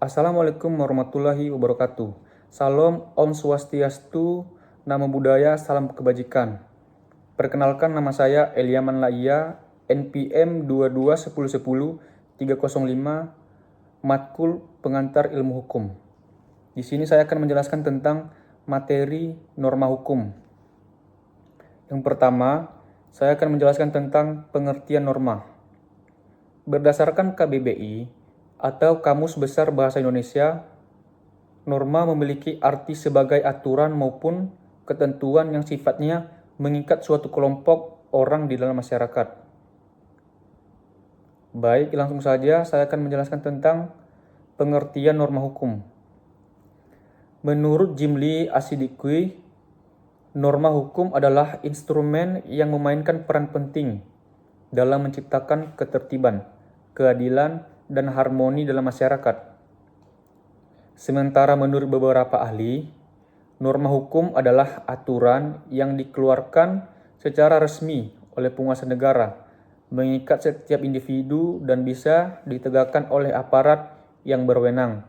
Assalamualaikum warahmatullahi wabarakatuh. Salam, Om Swastiastu, Namo Buddhaya, Salam Kebajikan. Perkenalkan, nama saya Eliaman Laia, NPM 221010-305, Matkul Pengantar Ilmu Hukum. Di sini saya akan menjelaskan tentang materi norma hukum. Yang pertama, saya akan menjelaskan tentang pengertian norma. Berdasarkan KBBI, atau Kamus Besar Bahasa Indonesia, norma memiliki arti sebagai aturan maupun ketentuan yang sifatnya mengikat suatu kelompok orang di dalam masyarakat. Baik, langsung saja saya akan menjelaskan tentang pengertian norma hukum. Menurut Jimli Asidikui, norma hukum adalah instrumen yang memainkan peran penting dalam menciptakan ketertiban, keadilan, dan harmoni dalam masyarakat. Sementara menurut beberapa ahli, norma hukum adalah aturan yang dikeluarkan secara resmi oleh penguasa negara, mengikat setiap individu dan bisa ditegakkan oleh aparat yang berwenang.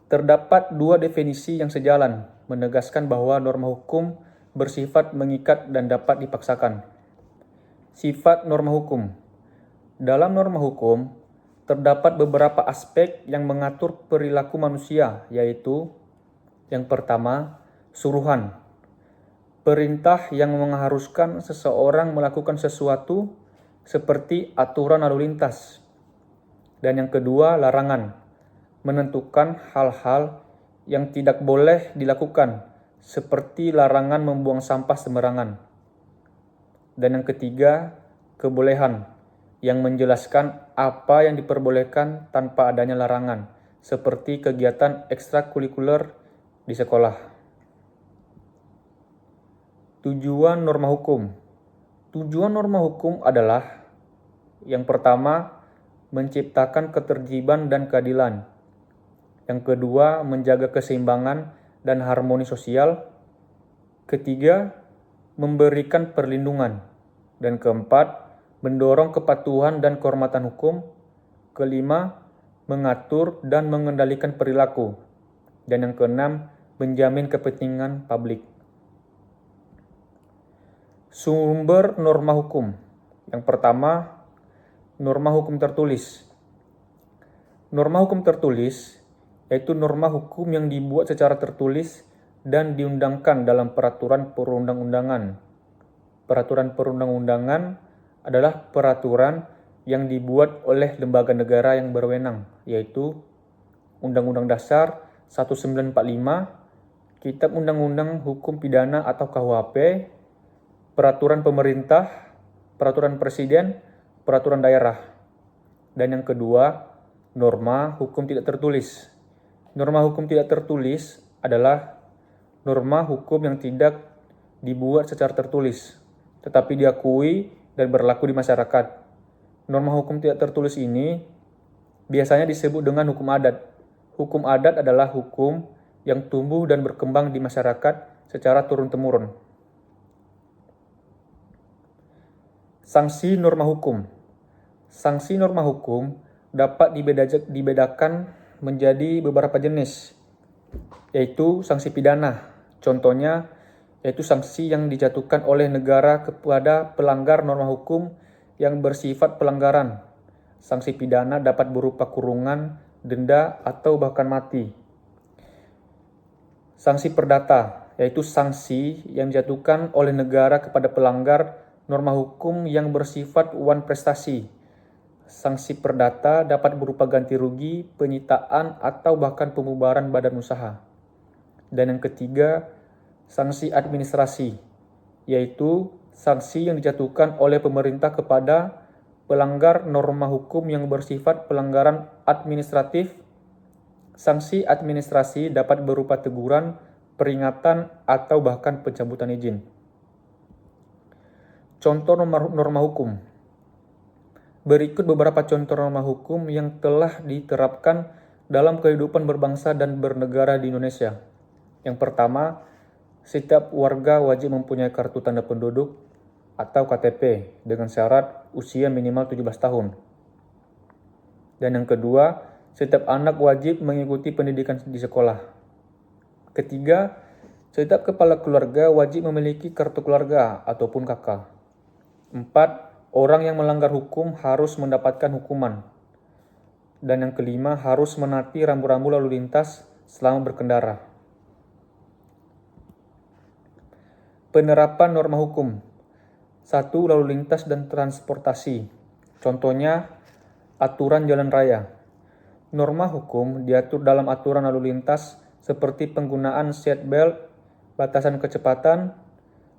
Terdapat dua definisi yang sejalan, menegaskan bahwa norma hukum bersifat mengikat dan dapat dipaksakan. Sifat norma hukum. Dalam norma hukum, terdapat beberapa aspek yang mengatur perilaku manusia, yaitu yang pertama, suruhan. Perintah yang mengharuskan seseorang melakukan sesuatu seperti aturan lalu lintas. Dan yang kedua, larangan. Menentukan hal-hal yang tidak boleh dilakukan, seperti larangan membuang sampah sembarangan. Dan yang ketiga, kebolehan, yang menjelaskan apa yang diperbolehkan tanpa adanya larangan, seperti kegiatan ekstrakurikuler di sekolah. Tujuan norma hukum. Tujuan norma hukum adalah yang pertama, menciptakan ketertiban dan keadilan. Yang kedua, menjaga keseimbangan dan harmoni sosial. Ketiga, memberikan perlindungan. Dan keempat, mendorong kepatuhan dan kehormatan hukum. Kelima, mengatur dan mengendalikan perilaku. Dan yang keenam, menjamin kepentingan publik. Sumber norma hukum. Yang pertama, norma hukum tertulis. Norma hukum tertulis yaitu norma hukum yang dibuat secara tertulis dan diundangkan dalam peraturan perundang-undangan. Peraturan perundang-undangan adalah peraturan yang dibuat oleh lembaga negara yang berwenang, yaitu Undang-Undang Dasar 1945, Kitab Undang-Undang Hukum Pidana atau KUHP, peraturan pemerintah, peraturan presiden, peraturan daerah. Dan yang kedua, norma hukum tidak tertulis. Norma hukum tidak tertulis adalah norma hukum yang tidak dibuat secara tertulis, tetapi diakui dan berlaku di masyarakat. Norma hukum tidak tertulis ini biasanya disebut dengan hukum adat. Hukum adat adalah hukum yang tumbuh dan berkembang di masyarakat secara turun-temurun. Sanksi norma hukum. Sanksi norma hukum dapat dibedakan menjadi beberapa jenis, yaitu sanksi pidana. Contohnya, yaitu sanksi yang dijatuhkan oleh negara kepada pelanggar norma hukum yang bersifat pelanggaran. Sanksi pidana dapat berupa kurungan, denda, atau bahkan mati. Sanksi perdata, yaitu sanksi yang dijatuhkan oleh negara kepada pelanggar norma hukum yang bersifat wan prestasi. Sanksi perdata dapat berupa ganti rugi, penyitaan, atau bahkan pembubaran badan usaha. Dan yang ketiga, sanksi administrasi, yaitu sanksi yang dijatuhkan oleh pemerintah kepada pelanggar norma hukum yang bersifat pelanggaran administratif. Sanksi administrasi dapat berupa teguran, peringatan, atau bahkan pencabutan izin. Contoh norma hukum. Berikut beberapa contoh norma hukum yang telah diterapkan dalam kehidupan berbangsa dan bernegara di Indonesia. Yang pertama, setiap warga wajib mempunyai kartu tanda penduduk atau KTP dengan syarat usia minimal 17 tahun. Dan yang kedua, setiap anak wajib mengikuti pendidikan di sekolah. Ketiga, setiap kepala keluarga wajib memiliki kartu keluarga ataupun KK. 4. Orang yang melanggar hukum harus mendapatkan hukuman. Dan yang kelima, harus menaati rambu-rambu lalu lintas selama berkendara. Penerapan norma hukum. 1. Lalu lintas dan transportasi. Contohnya, aturan jalan raya. Norma hukum diatur dalam aturan lalu lintas seperti penggunaan seat belt, batasan kecepatan,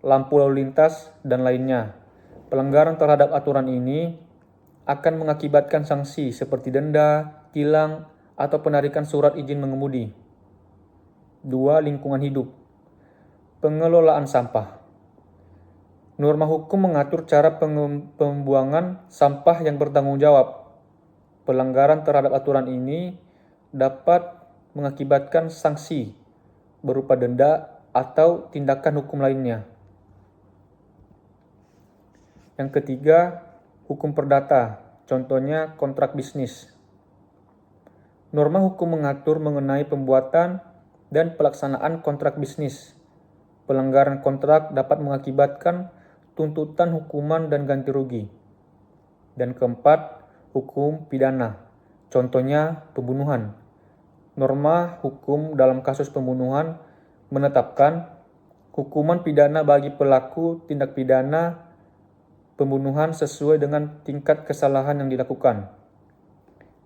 lampu lalu lintas, dan lainnya. Pelanggaran terhadap aturan ini akan mengakibatkan sanksi seperti denda, tilang, atau penarikan surat izin mengemudi. 2. Lingkungan hidup. Pengelolaan sampah. Norma hukum mengatur cara pembuangan sampah yang bertanggung jawab. Pelanggaran terhadap aturan ini dapat mengakibatkan sanksi berupa denda atau tindakan hukum lainnya. Yang ketiga, hukum perdata, contohnya kontrak bisnis. Norma hukum mengatur mengenai pembuatan dan pelaksanaan kontrak bisnis. Pelanggaran kontrak dapat mengakibatkan tuntutan hukuman dan ganti rugi. Dan keempat, hukum pidana, contohnya pembunuhan. Norma hukum dalam kasus pembunuhan menetapkan hukuman pidana bagi pelaku tindak pidana pembunuhan sesuai dengan tingkat kesalahan yang dilakukan.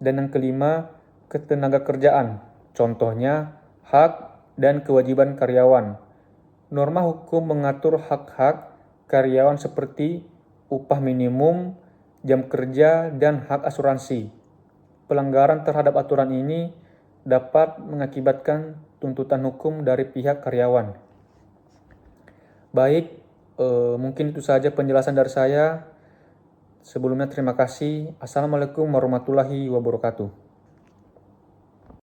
Dan yang kelima, ketenagakerjaan, contohnya hak dan kewajiban karyawan. Norma hukum mengatur hak-hak karyawan seperti upah minimum, jam kerja, dan hak asuransi. Pelanggaran terhadap aturan ini dapat mengakibatkan tuntutan hukum dari pihak karyawan. Baik, mungkin itu saja penjelasan dari saya. Sebelumnya terima kasih. Assalamualaikum warahmatullahi wabarakatuh.